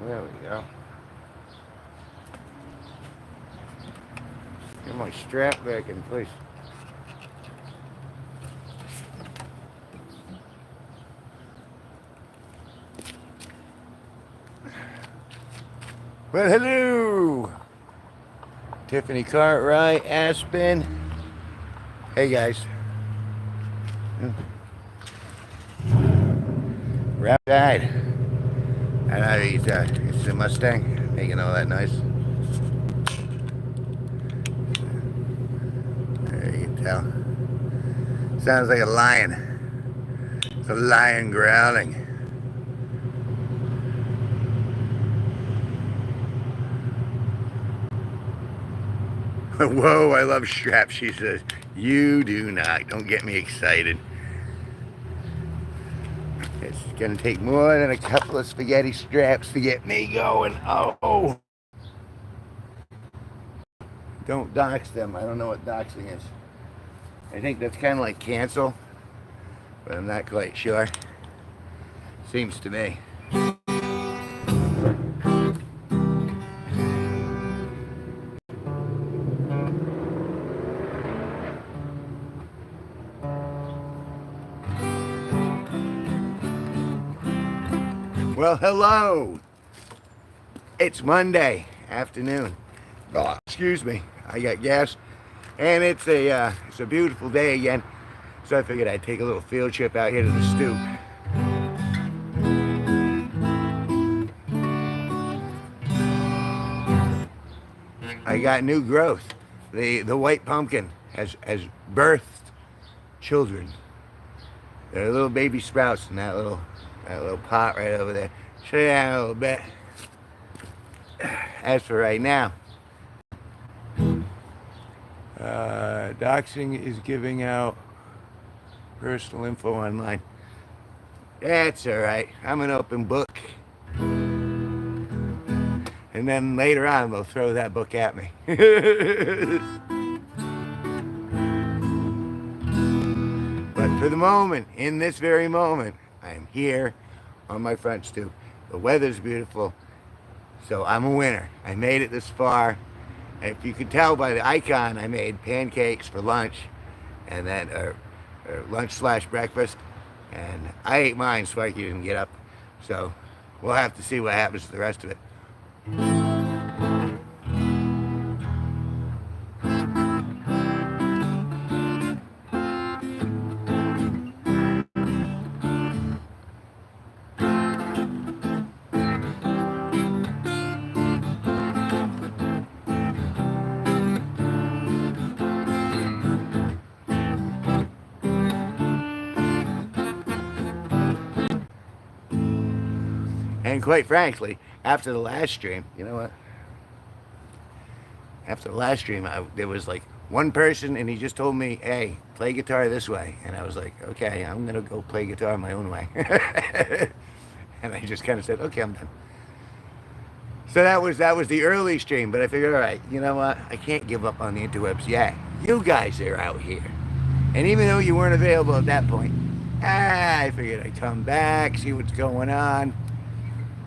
There we go. Get my strap back in place. Well, hello, Tiffany Cartwright, Aspen. Hey guys. Rap died. I know it's a Mustang making all that noise. There you can tell. Sounds like a lion. It's a lion growling. Whoa, I love straps, she says. You do not. Don't get me excited. It's gonna take more than a couple of spaghetti straps to get me going. Oh. Don't dox them. I don't know what doxing is. I think that's kind of like cancel, but I'm not quite sure. Seems to me. Well, hello. It's Monday afternoon. Oh, excuse me. I got gas, and it's a beautiful day again. So I figured I'd take a little field trip out here to the stoop. I got new growth. The white pumpkin has birthed children. There are little baby sprouts in that little pot right over there. Show you that a little bit. As for right now, doxing is giving out personal info online. That's all right. I'm an open book. And then later on, they'll throw that book at me. But for the moment, in this very moment, I'm here on my front stoop. The weather's beautiful, so I'm a winner. I made it this far. And if you could tell by the icon, I made pancakes for lunch, and then lunch/breakfast. And I ate mine, Sparky didn't get up. So we'll have to see what happens to the rest of it. And quite frankly, after the last stream, you know what? After the last stream, there was like one person, and he just told me, hey, play guitar this way. And I was like, okay, I'm going to go play guitar my own way. And I just kind of said, okay, I'm done. So that was the early stream, but I figured, all right, you know what? I can't give up on the interwebs yet. You guys are out here. And even though you weren't available at that point, I figured I'd come back, see what's going on.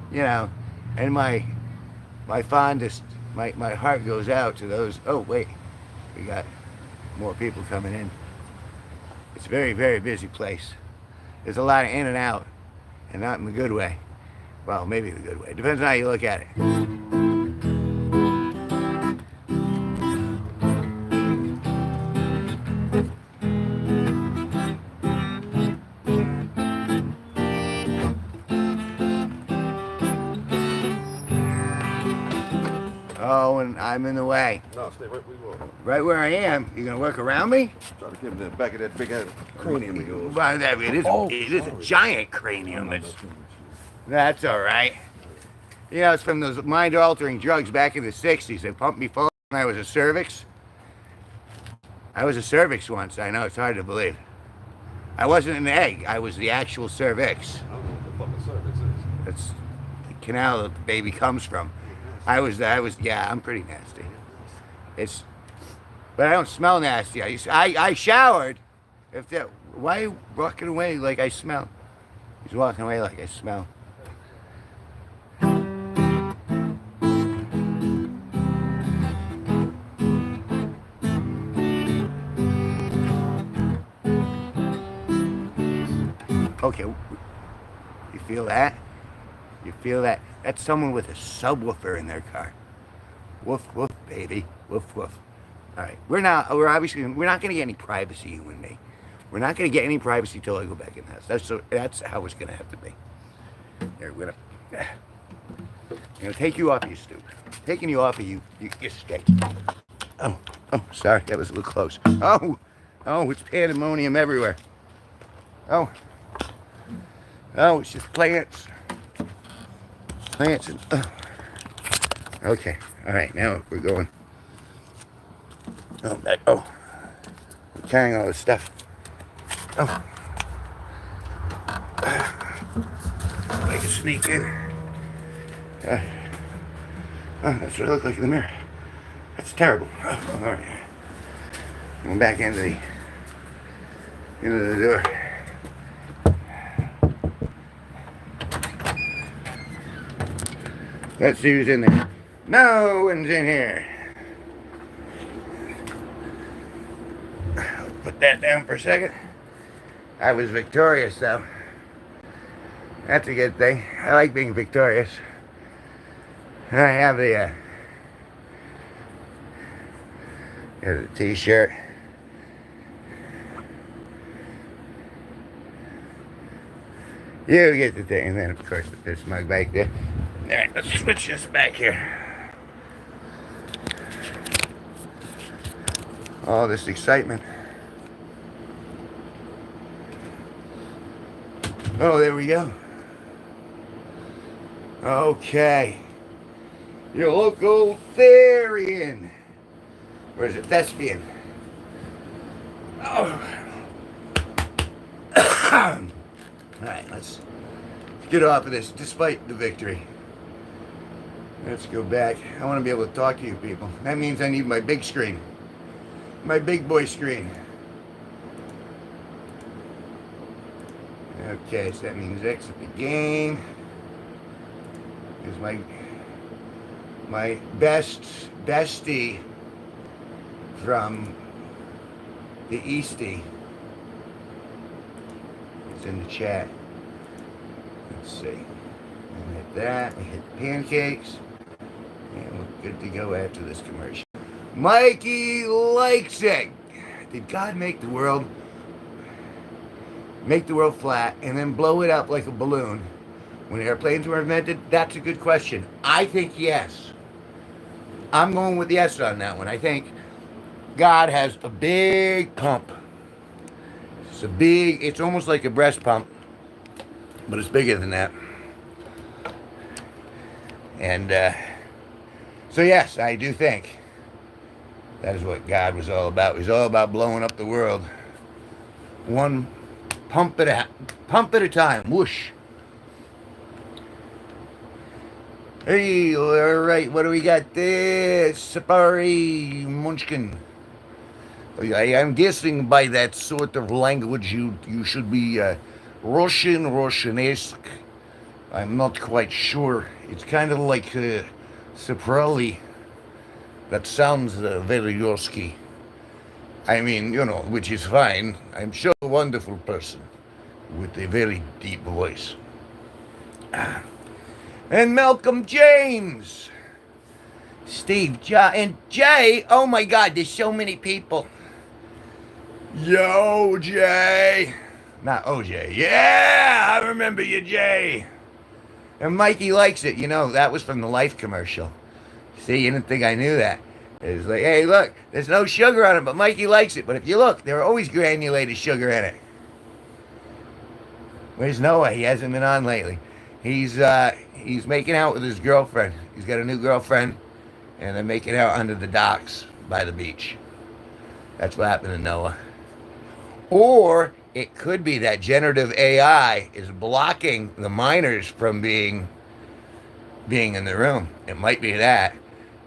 You know, and my fondest, my heart goes out to those. Oh, wait, we got more people coming in. It's a very, very busy place. There's a lot of in and out, and not in the good way. Well, maybe the good way. Depends on how you look at it. Oh, and I'm in the way. No, stay right where you are. Right where I am? You gonna work around me? Try to get in the back of that big head cranium of yours. Well, it is a giant cranium. That's all right. You know, it's from those mind-altering drugs back in the 60s. They pumped me full when I was a cervix. I was a cervix once. I know, it's hard to believe. I wasn't an egg. I was the actual cervix. I don't know what the fucking cervix is. That's the canal that the baby comes from. Yeah, I'm pretty nasty. But I don't smell nasty. I showered. Why are you walking away like I smell? He's walking away like I smell. feel that? You feel that? That's someone with a subwoofer in their car. Woof woof, baby. Woof woof. All right, we're not going to get any privacy, you and me. We're not going to get any privacy till I go back in the house. That's how it's going to have to be. Here, I'm gonna take you off your stoop. Taking you off of you stay. Oh, sorry, that was a little close. Oh, it's pandemonium everywhere. Oh, it's just plants. Plants and, okay, all right, now we're going. I'm carrying all this stuff. I can sneak in. That's what I look like in the mirror. That's terrible. All right. Going back into the door. Let's see who's in there. No one's in here. I'll put that down for a second. I was victorious, though. That's a good thing. I like being victorious. And I have the t-shirt. You get the thing, and then of course the fish mug back there. Alright, let's switch this back here. All this excitement. Oh, there we go. Okay. Your local Therian. Or is it thespian? Oh. Alright, let's get off of this despite the victory. Let's go back. I want to be able to talk to you people. That means I need my big screen. My big boy screen. Okay, so that means exit the game. Is my bestie from the Eastie is in the chat. Let's see. We hit that. We hit pancakes. And we're good to go after this commercial. Mikey likes it. Did God make the world flat and then blow it up like a balloon when airplanes were invented? That's a good question. I think yes. I'm going with yes on that one. I think God has a big pump. It's almost like a breast pump, but it's bigger than that. And so yes, I do think that is what God was all about. He was all about blowing up the world. One pump at a time. Whoosh. Hey, all right, what do we got there? Safari Munchkin. I'm guessing by that sort of language you should be Russian-esque. I'm not quite sure. It's kind of like Saprali. That sounds very Yorsky. I mean, which is fine. I'm sure a wonderful person with a very deep voice. And Malcolm James. Steve, and Jay. Oh my God, there's so many people. Yo, Jay. Not OJ. Yeah, I remember you, Jay. And Mikey likes it. That was from the Life commercial. See, you didn't think I knew that. It was like, hey, look, there's no sugar on it, but Mikey likes it. But if you look, there are always granulated sugar in it. Where's Noah? He hasn't been on lately. He's making out with his girlfriend. He's got a new girlfriend, and they're making out under the docks by the beach. That's what happened to Noah. Or it could be that generative AI is blocking the minors from being in the room. It might be that.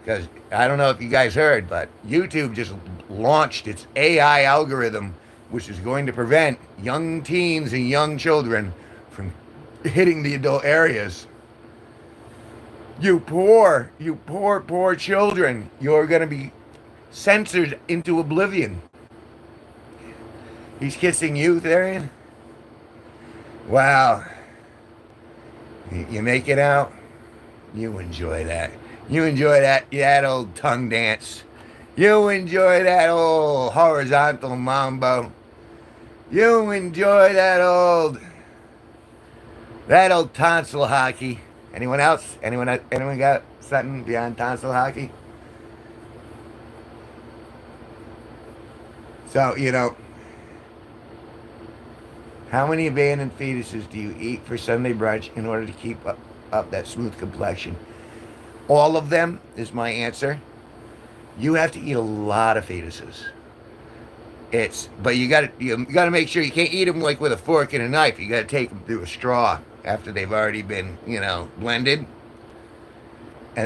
Because I don't know if you guys heard, but YouTube just launched its AI algorithm, which is going to prevent young teens and young children from hitting the adult areas. You poor children. You're going to be censored into oblivion. He's kissing you, Therian? Wow. You make it out, you enjoy that. You enjoy that old tongue dance. You enjoy that old horizontal mambo. You enjoy that old tonsil hockey. Anyone else? Anyone got something beyond tonsil hockey? So, how many abandoned fetuses do you eat for Sunday brunch in order to keep up that smooth complexion? All of them is my answer. You have to eat a lot of fetuses. But you gotta make sure you can't eat them like with a fork and a knife. You gotta take them through a straw after they've already been, blended. And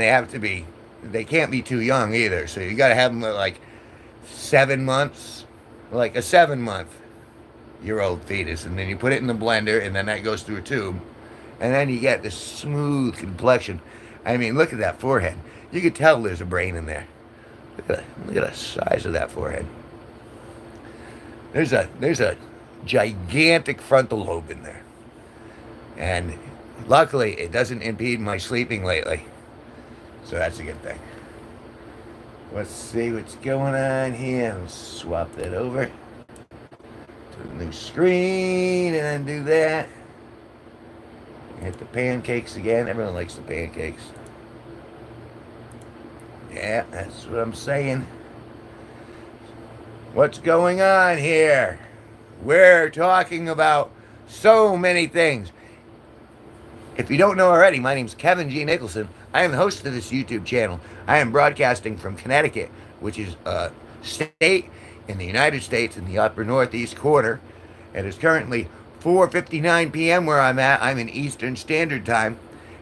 they can't be too young either. So you gotta have them at like 7 months, like a 7-month-year-old fetus, and then you put it in the blender, and then that goes through a tube, and then you get this smooth complexion. I mean, look at that forehead. You could tell there's a brain in there. Look at the size of that forehead. There's a gigantic frontal lobe in there. And luckily, it doesn't impede my sleeping lately. So that's a good thing. Let's see what's going on here. Let's swap that over to the new screen and undo that. Hit the pancakes again. Everyone likes the pancakes. Yeah, that's what I'm saying. What's going on here? We're talking about so many things. If you don't know already, my name's Kevin G Nicholson. I am the host of this YouTube channel. I am broadcasting from Connecticut, which is a state in the United States in the upper northeast corner. It is currently 4:59 p.m. where I'm at. I'm in Eastern Standard Time,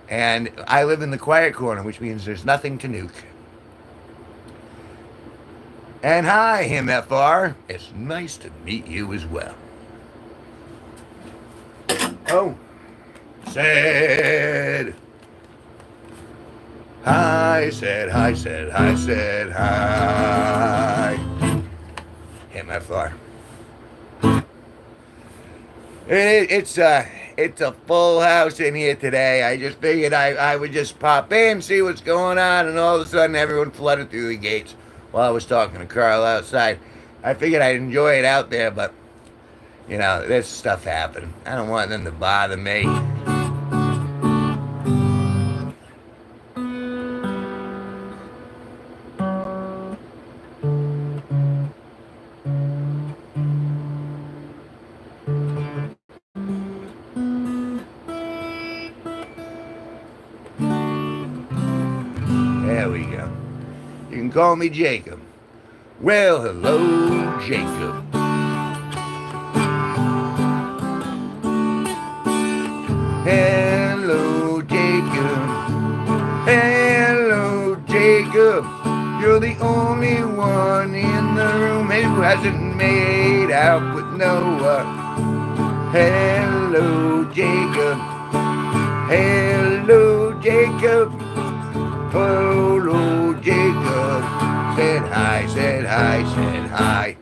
and I live in the quiet corner, which means there's nothing to nuke. And hi, MFR. It's nice to meet you as well. Oh, said hi, said hi, said hi, said hi. MFR. It's a full house in here today. I just figured I would just pop in, see what's going on, and all of a sudden everyone flooded through the gates while I was talking to Carl outside. I figured I'd enjoy it out there, but, this stuff happened. I don't want them to bother me. There we go. You can call me Jacob. Well, hello, Jacob. Hello, Jacob. Hello, Jacob. You're the only one in the room who hasn't made out with Noah. Hello, Jacob. Hello, Jacob. Hello, Jacob. Said hi, said hi, said hi.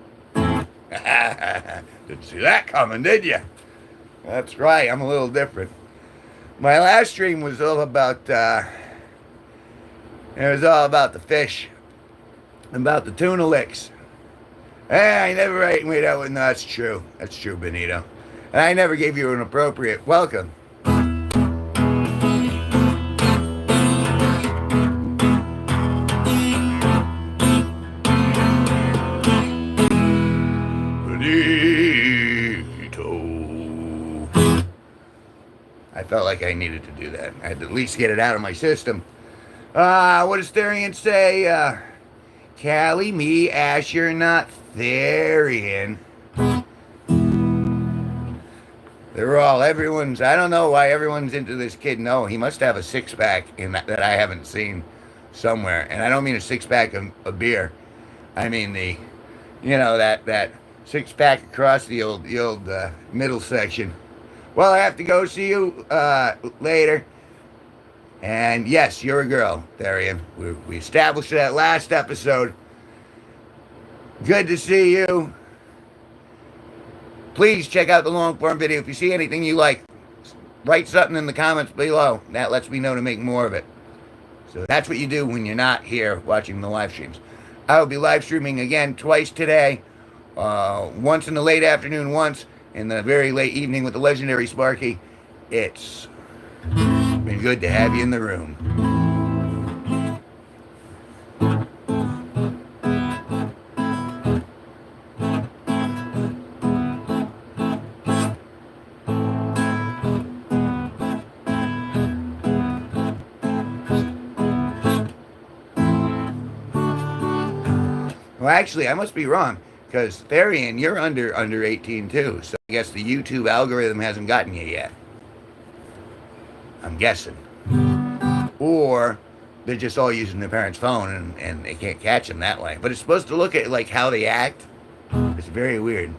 Didn't see that coming, did you? That's right, I'm a little different. My last stream was all about, it was all about the fish, about the tuna licks. I never ate me that one. No, that's true. That's true, Benito. And I never gave you an appropriate welcome. I felt like I needed to do that. I had to at least get it out of my system. What does Therian say? Callie, me, Asher, not Therian. Everyone's, I don't know why everyone's into this kid. No, he must have a six-pack in that I haven't seen somewhere. And I don't mean a six-pack of beer. I mean that six-pack across the old middle section. Well, I have to go. See you later. And yes, you're a girl, Therian. We established that last episode. Good to see you. Please check out the long form video. If you see anything you like, write something in the comments below. That lets me know to make more of it. So that's what you do when you're not here watching the live streams. I will be live streaming again twice today. Once in the late afternoon, once in the very late evening with the legendary Sparky. It's been good to have you in the room. Well, actually, I must be wrong, because Therian, you're under 18 too, so I guess the YouTube algorithm hasn't gotten you yet. I'm guessing. Or they're just all using their parents' phone and they can't catch them that way. But it's supposed to look at like how they act. It's very weird.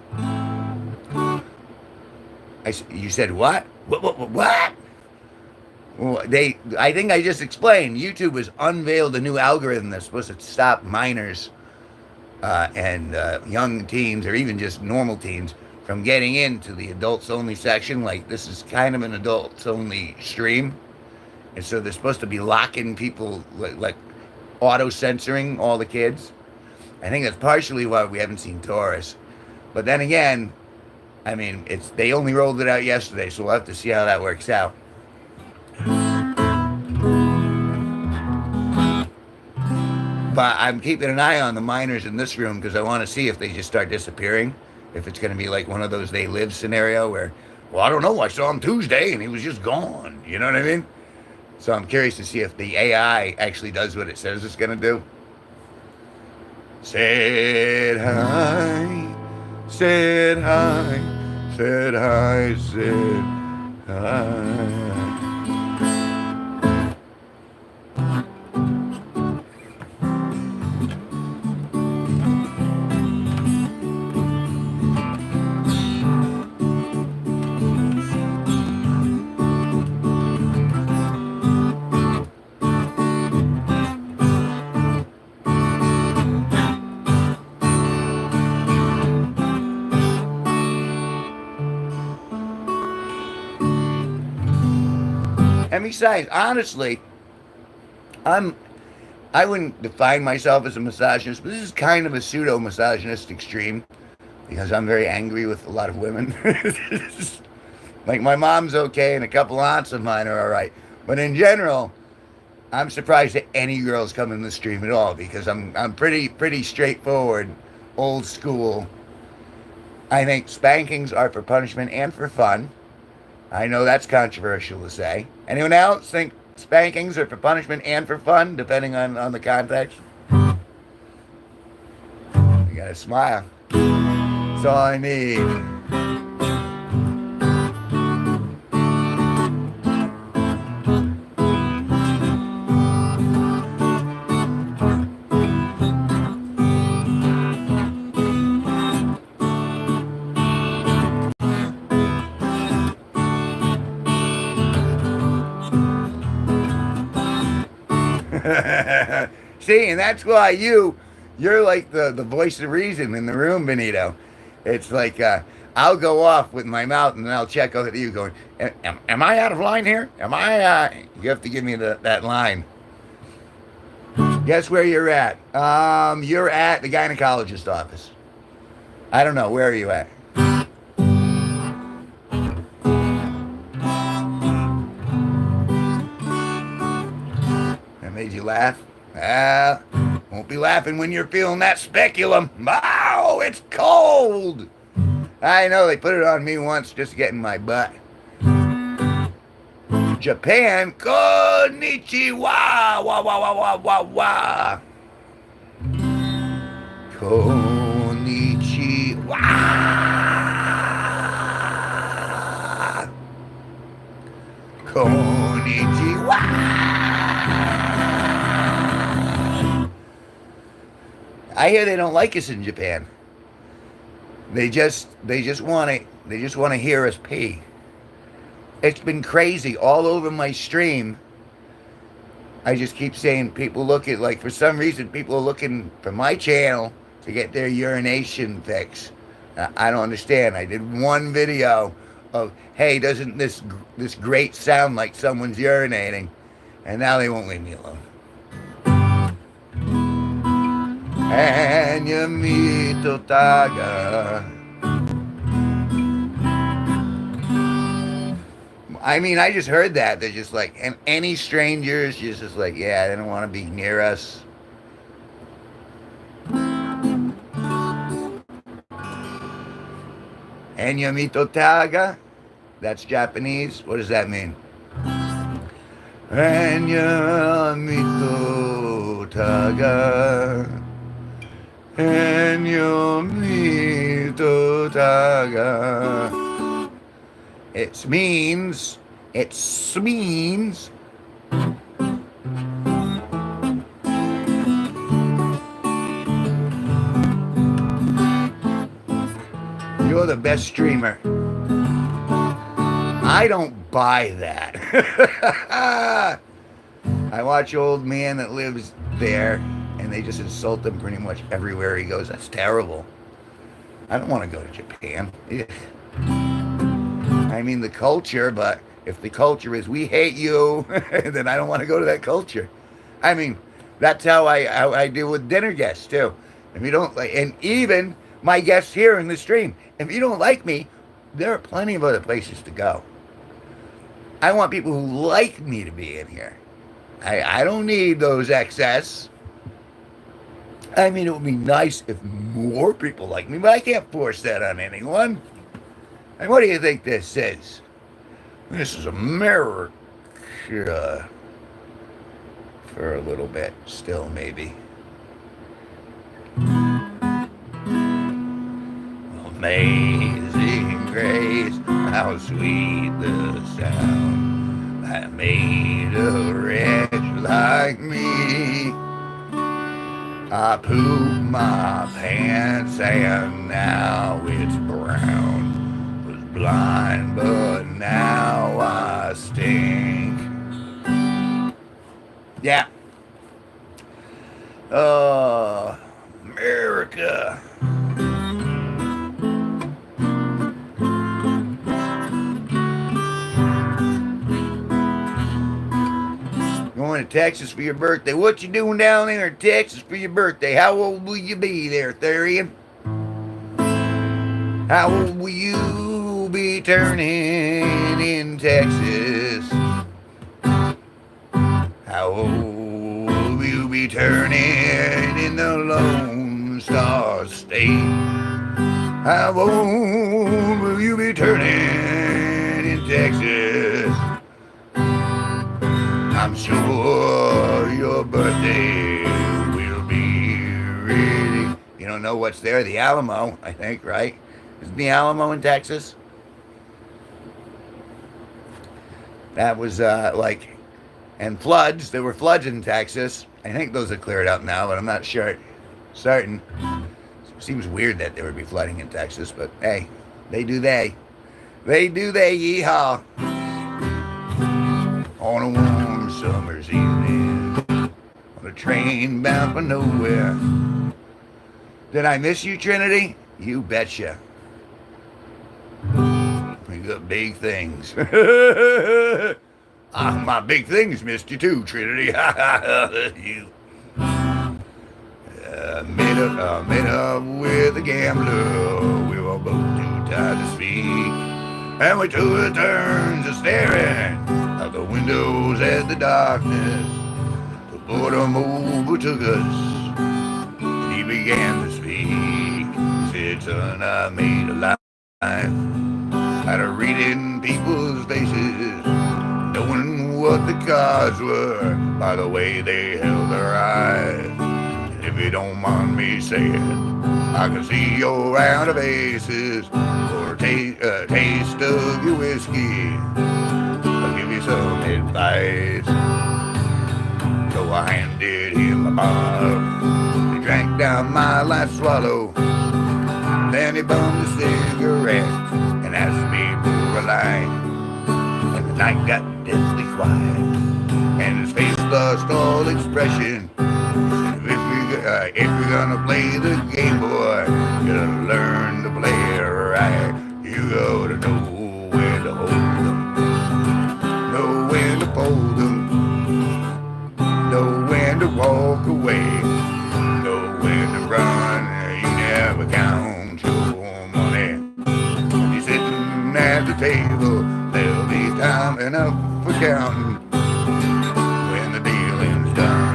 You said what? What? Well, I think I just explained. YouTube has unveiled a new algorithm that's supposed to stop minors and young teens, or even just normal teens, from getting into the adults only section. Like, this is kind of an adults only stream, and so they're supposed to be locking people, like auto censoring all the kids. I think that's partially why we haven't seen Taurus. But then again, I mean, they only rolled it out yesterday, so we'll have to see how that works out. But I'm keeping an eye on the minors in this room because I want to see if they just start disappearing. If it's going to be like one of those they live scenario where, well, I don't know, I saw him Tuesday and he was just gone. You know what I mean? So I'm curious to see if the AI actually does what it says it's going to do. Said hi, said hi, said hi, said hi. And besides, honestly, I wouldn't define myself as a misogynist, but this is kind of a pseudo-misogynistic stream because I'm very angry with a lot of women. Like, my mom's okay and a couple aunts of mine are all right. But in general, I'm surprised that any girls come in the stream at all because I'm pretty straightforward, old school. I think spankings are for punishment and for fun. I know that's controversial to say. Anyone else think spankings are for punishment and for fun, depending on the context? You gotta smile. That's all I need. See, and that's why you're like the voice of reason in the room, Benito. It's like I'll go off with my mouth and then I'll check out at you going, am I out of line here? You have to give me that line. Guess where you're at? You're at the gynecologist office. I don't know, where are you at? That made you laugh? Won't be laughing when you're feeling that speculum. Oh, it's cold. I know, they put it on me once just to get in my butt. Japan, konnichiwa, wa wa wa wa wa wa. Konnichiwa. Konnichiwa. I hear they don't like us in Japan. They just want to hear us pee. It's been crazy all over my stream. I just keep saying people look at, like, for some reason people are looking for my channel to get their urination fix. I don't understand. I did one video of, hey, doesn't this grate sound like someone's urinating? And now they won't leave me alone. And you meet Otaga. I mean, I just heard that. They're just like, and any strangers, just like, yeah, they don't want to be near us. And you meet Otaga. That's Japanese. What does that mean? And you meet Otaga. And you meet Otaga. It means you're the best streamer. I don't buy that. I watch old man that lives there, and they just insult him pretty much everywhere he goes. That's terrible. I don't want to go to Japan. I mean the culture, but if the culture is we hate you, then I don't want to go to that culture. I mean, that's how I deal with dinner guests too. If you don't like, and even my guests here in the stream, if you don't like me, there are plenty of other places to go. I want people who like me to be in here. I don't need those excess. I mean, it would be nice if more people like me, but I can't force that on anyone. And what do you think this is? This is America. For a little bit, still maybe. Amazing grace, how sweet the sound that made a wretch like me. I pooped my pants and now it's brown. Was blind but now I stink. Yeah. America. Going to Texas for your birthday. What you doing down there in Texas for your birthday? How old will you be there, Thurian? How old will you be turning in Texas? How old will you be turning in the Lone Star State? How old will you be turning in Texas? I'm sure your birthday will be really... You don't know what's there? The Alamo, I think, right? Isn't the Alamo in Texas? That was like... And floods. There were floods in Texas. I think those are cleared up now, but I'm not sure. Certain. Seems weird that there would be flooding in Texas, but hey, they do they. They do they, yeehaw. On a warm summer's evening, on a train bound for nowhere. Did I miss you, Trinity? You betcha. We got big things. My big things missed you too, Trinity. You met up with a gambler. We were both too tired to speak, and we took turns of staring out the windows at the darkness. The boredom overtook us, and he began to speak. He said, "Son, I made a life out of reading people's faces, knowing what the cards were by the way they held their eyes. And if you don't mind me saying, I can see you're out of aces for a taste of your whiskey. I'll give you some advice." So I handed him a bar. He drank down my last swallow. Then he bummed a cigarette and asked me for a line. And the night got deathly quiet, and his face lost all expression. If you're gonna play the game, boy, you gotta learn to play it right. You gotta know told them, know when to walk away, know when to run. You never count your money. When you're sitting at the table, there'll be time enough for counting when the dealing's done.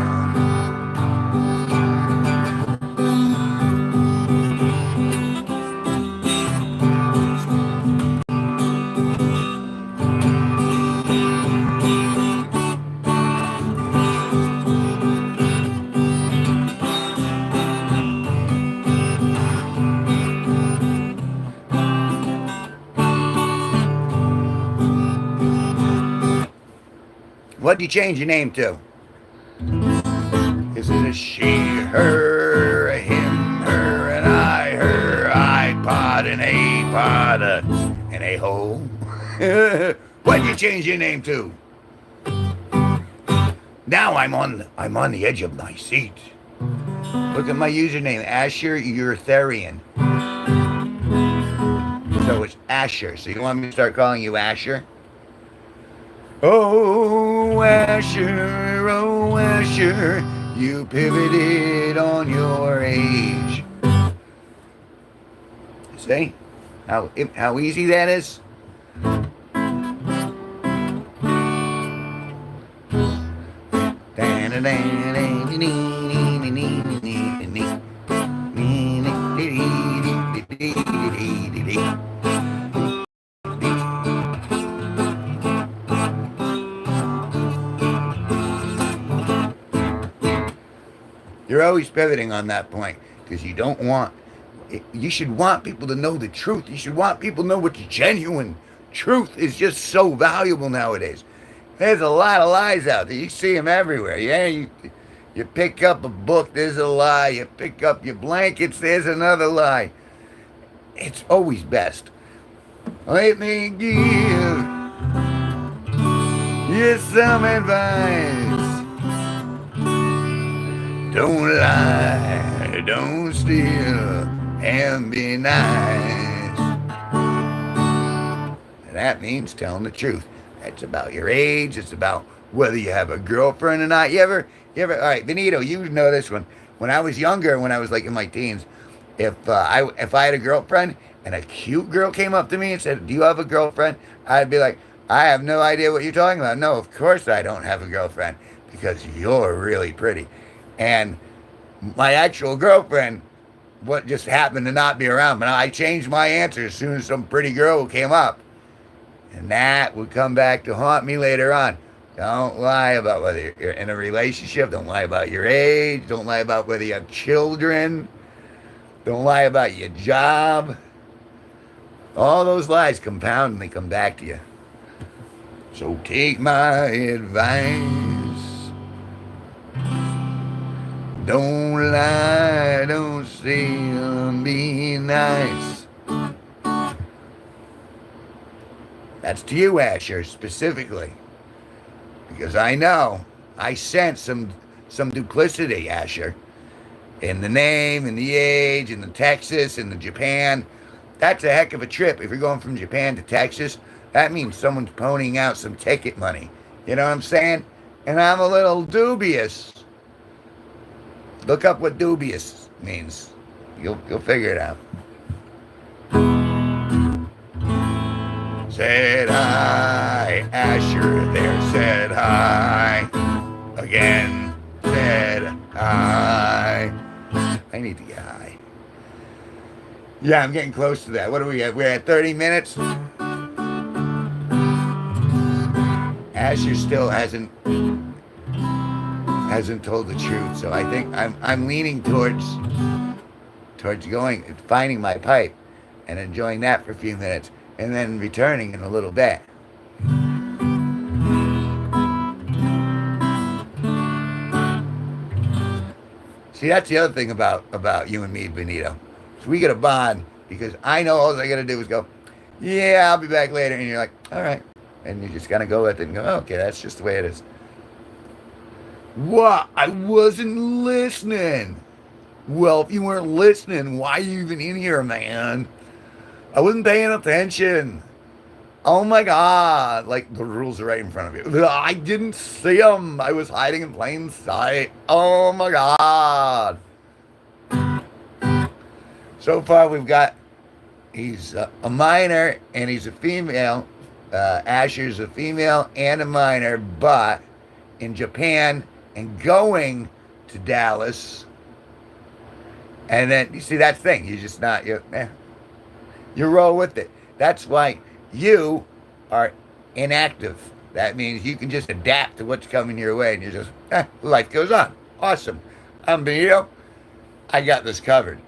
What'd you change your name to? Is it a she, her, a him, her, an I, her, iPod, an A-pod, an a-hole? What'd you change your name to? Now I'm on the edge of my seat. Look at my username, Asher Uretharian. So it's Asher. So you want me to start calling you Asher? Oh, Asher, you pivoted on your age. See how easy that is? You're always pivoting on that point because you don't want, you should want people to know the truth. You should want people to know what's genuine. Truth is just so valuable nowadays. There's a lot of lies out there. You see them everywhere. Yeah, you pick up a book, there's a lie. You pick up your blankets, there's another lie. It's always best. Let me give you some advice. Don't lie, don't steal, and be nice. That means telling the truth. It's about your age. It's about whether you have a girlfriend or not. You ever, all right, Benito, you know this one. When I was younger, when I was like in my teens, if I had a girlfriend and a cute girl came up to me and said, do you have a girlfriend? I'd be like, I have no idea what you're talking about. No, of course I don't have a girlfriend because you're really pretty. And my actual girlfriend, what just happened to not be around, but I changed my answer as soon as some pretty girl came up. And that would come back to haunt me later on. Don't lie about whether you're in a relationship. Don't lie about your age. Don't lie about whether you have children. Don't lie about your job. All those lies compound and they come back to you. So take my advice. Don't lie, don't steal, be nice. That's to you, Asher, specifically. Because I know, I sense some duplicity, Asher. In the name, in the age, in the Texas, in the Japan. That's a heck of a trip. If you're going from Japan to Texas, that means someone's ponying out some ticket money. You know what I'm saying? And I'm a little dubious. Look up what dubious means. You'll figure it out. Said hi, Asher there said hi. Again, said hi. I need to get high. Yeah, I'm getting close to that. What are we at? We're at 30 minutes. Asher still hasn't told the truth, so I think I'm leaning towards finding my pipe and enjoying that for a few minutes and then returning in a little bit. See, that's the other thing about you and me, Benito. So we get a bond because I know all I got to do is go, yeah, I'll be back later. And you're like, all right. And you just kind of go with it and go, oh, okay, that's just the way it is. What? I wasn't listening. Well, if you weren't listening, why are you even in here, man? I wasn't paying attention. Oh my God. Like the rules are right in front of you. I didn't see them. I was hiding in plain sight. Oh my God. So far, we've got he's a minor and he's a female. Asher's a female and a minor, but in Japan and going to Dallas. And then you see that thing. You're just not you roll with it. That's why you are inactive. That means you can just adapt to what's coming your way, and you just life goes on. Awesome. I'm Benito. I got this covered.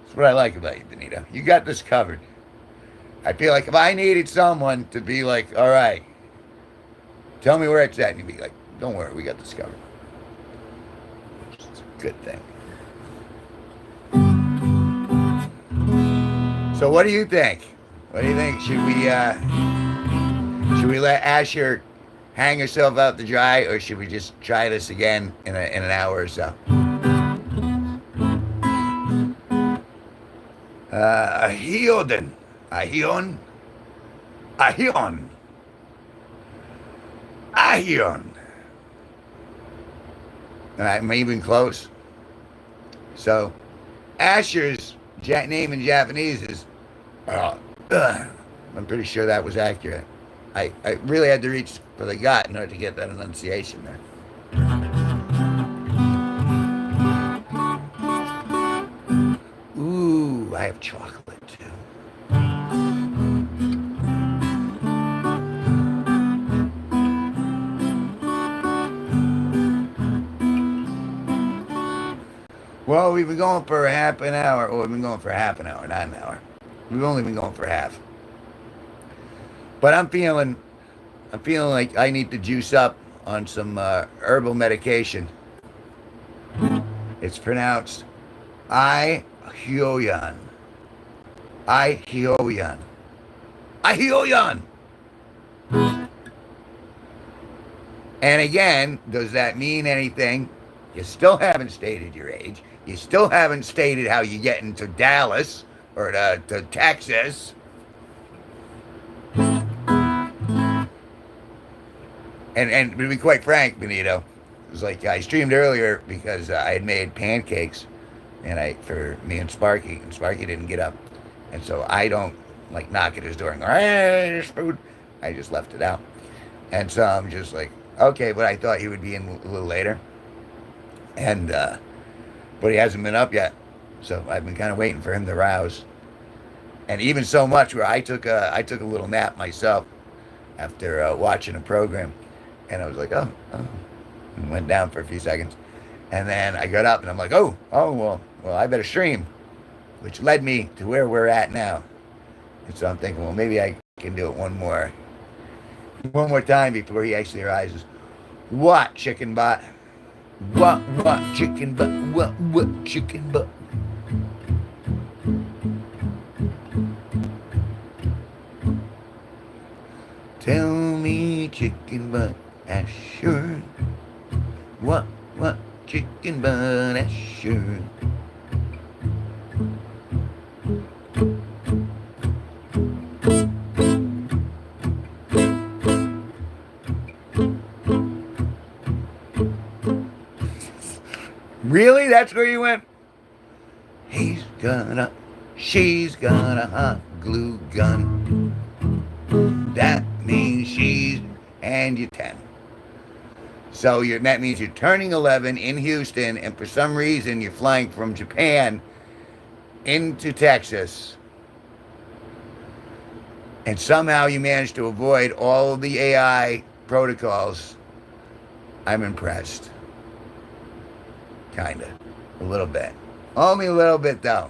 That's what I like about you, Benito. You got this covered. I feel like if I needed someone to be like, all right, tell me where it's at, and you'd be like, don't worry, we got this covered. It's a good thing. So what do you think? What do you think? Should we let Asher hang herself out to dry, or should we just try this again in an hour or so? Ahioden. Ahion. Ahion. Ahion. I'm even close. So, Asher's name in Japanese is. I'm pretty sure that was accurate. I really had to reach for the gut in order to get that enunciation there. Ooh, I have chocolate too. Well, we've been going for half an hour. Well, we've been going for half an hour, not an hour. We've only been going for half. But I'm feeling like I need to juice up on some herbal medication. It's pronounced I-hyoyan. I-hyoyan. I-hyoyan. And again, does that mean anything? You still haven't stated your age. You still haven't stated how you get into Dallas or to Texas. And to be quite frank, Benito, it was like I streamed earlier because I had made pancakes, and for me and Sparky didn't get up, and so I don't like knock at his door and go, "Hey, there's food." I just left it out, and so I'm just like, okay, but I thought he would be in a little later, and but he hasn't been up yet, so I've been kind of waiting for him to rouse, and even so much where I took a little nap myself after watching a program. And I was like, oh, and went down for a few seconds. And then I got up and I'm like, well, I better stream, which led me to where we're at now. And so I'm thinking, well, maybe I can do it one more time before he actually arises. What, chicken butt? What, chicken butt? What, chicken butt? Tell me, chicken butt. Asher, what, chicken butt, Asher. Really? That's where you went? She's got a hot glue gun. That means she's, and you're 10. So that means you're turning 11 in Houston, and for some reason you're flying from Japan into Texas, and somehow you managed to avoid all of the AI protocols. I'm impressed. Kinda. A little bit. Only a little bit, though.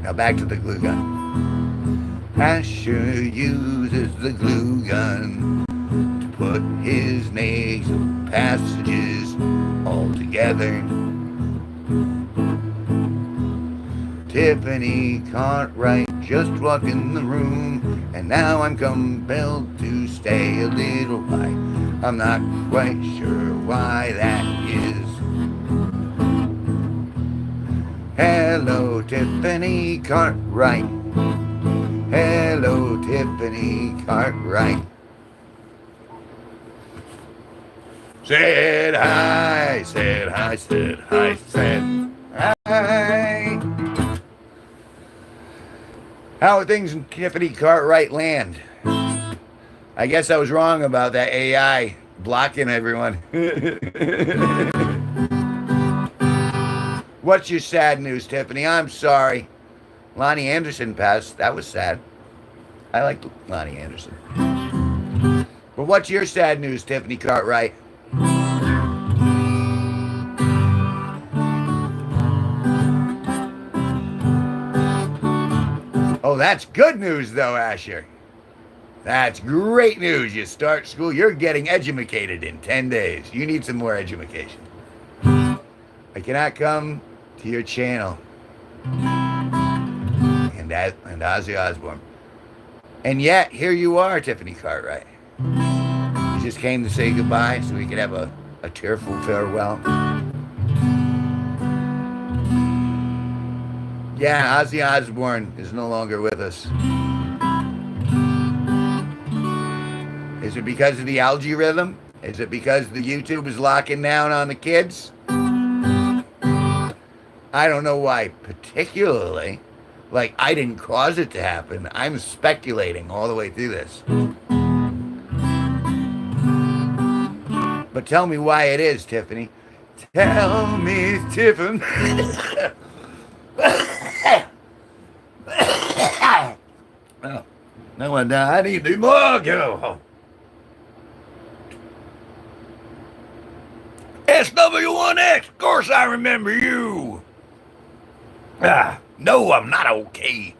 Now back to the glue gun. Asher uses the glue gun to put his nasal passages all together. Tiffany Cartwright just walked in the room, and now I'm compelled to stay a little while. I'm not quite sure why that is. Hello, Tiffany Cartwright. Hello, Tiffany Cartwright. Said hi, said hi, said hi, said hi. How are things in Tiffany Cartwright land? I guess I was wrong about that AI blocking everyone. What's your sad news, Tiffany? I'm sorry. Lonnie Anderson passed. That was sad. I like Lonnie Anderson. But what's your sad news, Tiffany Cartwright? Oh, that's good news, though, Asher. That's great news. You start school, you're getting educated in 10 days. You need some more education. I cannot come to your channel. And Ozzy Osbourne. And yet, here you are, Tiffany Cartwright. You just came to say goodbye so we could have a tearful farewell. Yeah, Ozzy Osbourne is no longer with us. Is it because of the algorithm? Is it because the YouTube is locking down on the kids? I don't know why particularly. Like, I didn't cause it to happen. I'm speculating all the way through this. But tell me why it is, Tiffany. Tell me, Tiffany. Oh, no one died. I need the mug. SW1X, of course I remember you. No, I'm not okay.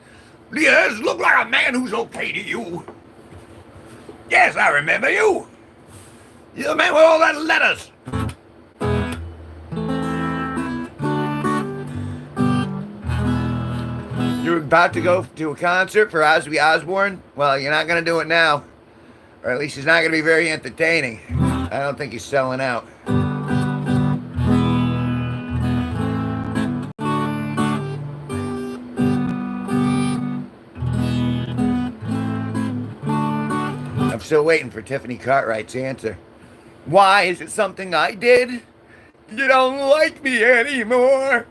Yes, look like a man who's okay to you. Yes, I remember you. You're the man with all that letters. You're about to go to a concert for Ozzy Osbourne? Well, you're not going to do it now. Or at least it's not going to be very entertaining. I don't think he's selling out. I'm still waiting for Tiffany Cartwright's answer. Why? Is it something I did? You don't like me anymore.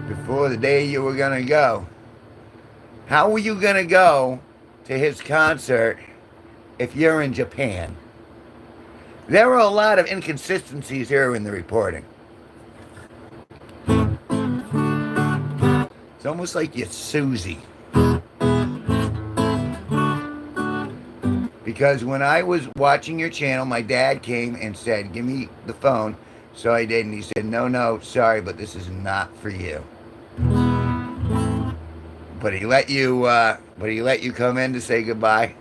Before the day you were going to go. How were you going to go to his concert if you're in Japan? There were a lot of inconsistencies here in the reporting. It's almost like you're Susie. Because when I was watching your channel, my dad came and said, give me the phone. So I did, and he said, no, sorry, but this is not for you. But he let you come in to say goodbye.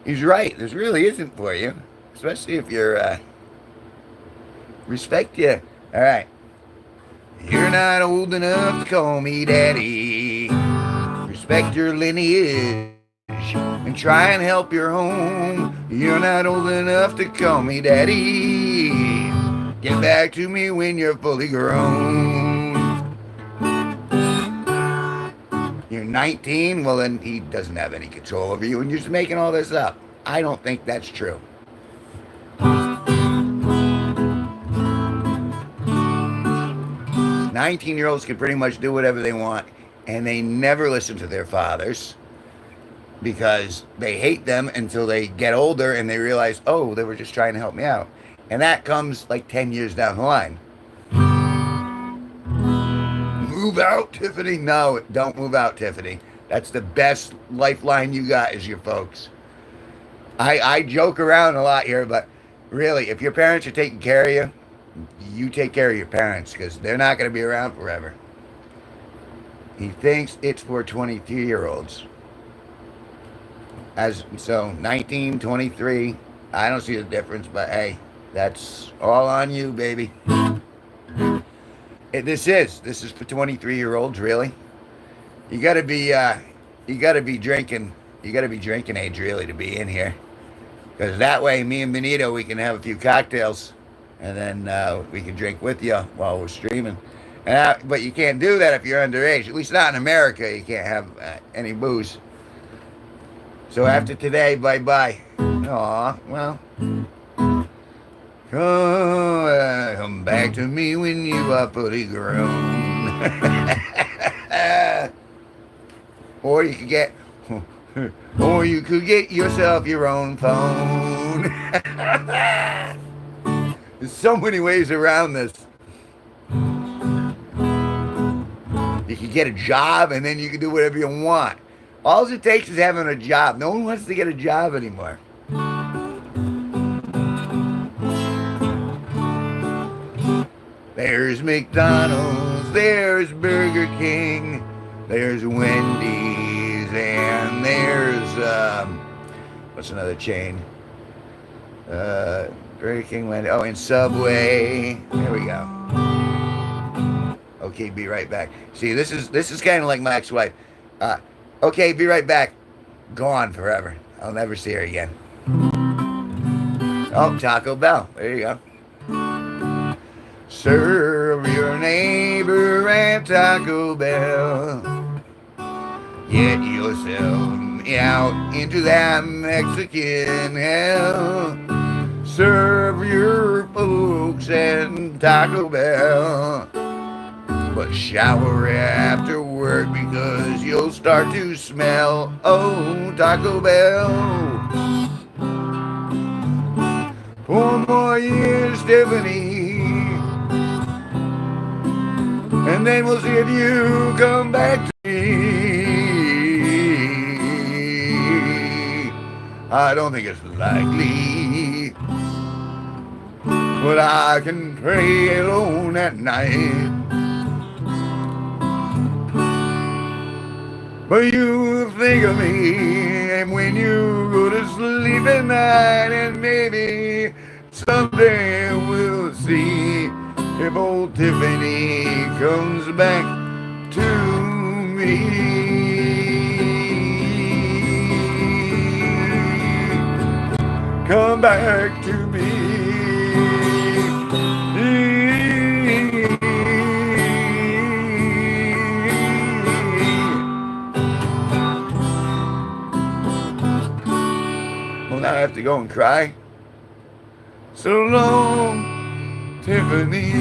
He's right. This really isn't for you. Especially if you're, respect you. All right. You're not old enough to call me daddy. Respect your lineage and try and help your home. You're not old enough to call me daddy. Get back to me when you're fully grown. You're 19? Well, then he doesn't have any control over you, and you're just making all this up. I don't think that's true. 19-year-olds can pretty much do whatever they want, and they never listen to their fathers because they hate them until they get older and they realize, oh, they were just trying to help me out. And that comes like 10 years down the line. Move out, Tiffany. No, don't move out, Tiffany. That's the best lifeline you got is your folks. I joke around a lot here, but really, if your parents are taking care of you, you take care of your parents because they're not going to be around forever. He thinks it's for 23-year-olds. So 19, 23, I don't see the difference, but hey, that's all on you, baby. This is for 23-year-olds, really. You gotta be drinking age really to be in here. Because that way, me and Benito, we can have a few cocktails and then we can drink with you while we're streaming. But you can't do that if you're underage. At least not in America. You can't have any booze. So after today, bye-bye. Aw, well. Come back to me when you are fully grown. Or you could get... Or you could get yourself your own phone. There's so many ways around this. You can get a job and then you can do whatever you want. All it takes is having a job. No one wants to get a job anymore. There's McDonald's, there's Burger King, there's Wendy's, and there's, what's another chain? Burger King, Wendy's, and Subway. There we go. Okay, be right back. See, this is kind of like my ex-wife. Okay, be right back. Gone forever. I'll never see her again. Oh, Taco Bell. There you go. Serve your neighbor at Taco Bell. Get yourself out into that Mexican hell. Serve your folks at Taco Bell. But shower after work because you'll start to smell. Oh, Taco Bell. 4 more years, Stephanie. And then we'll see if you come back to me. I don't think it's likely, but I can pray alone at night. But you think of me when you go to sleep at night, and maybe someday we'll see if old Tiffany comes back to me. Come back to me. Well, now I have to go and cry. So long, Tiffany.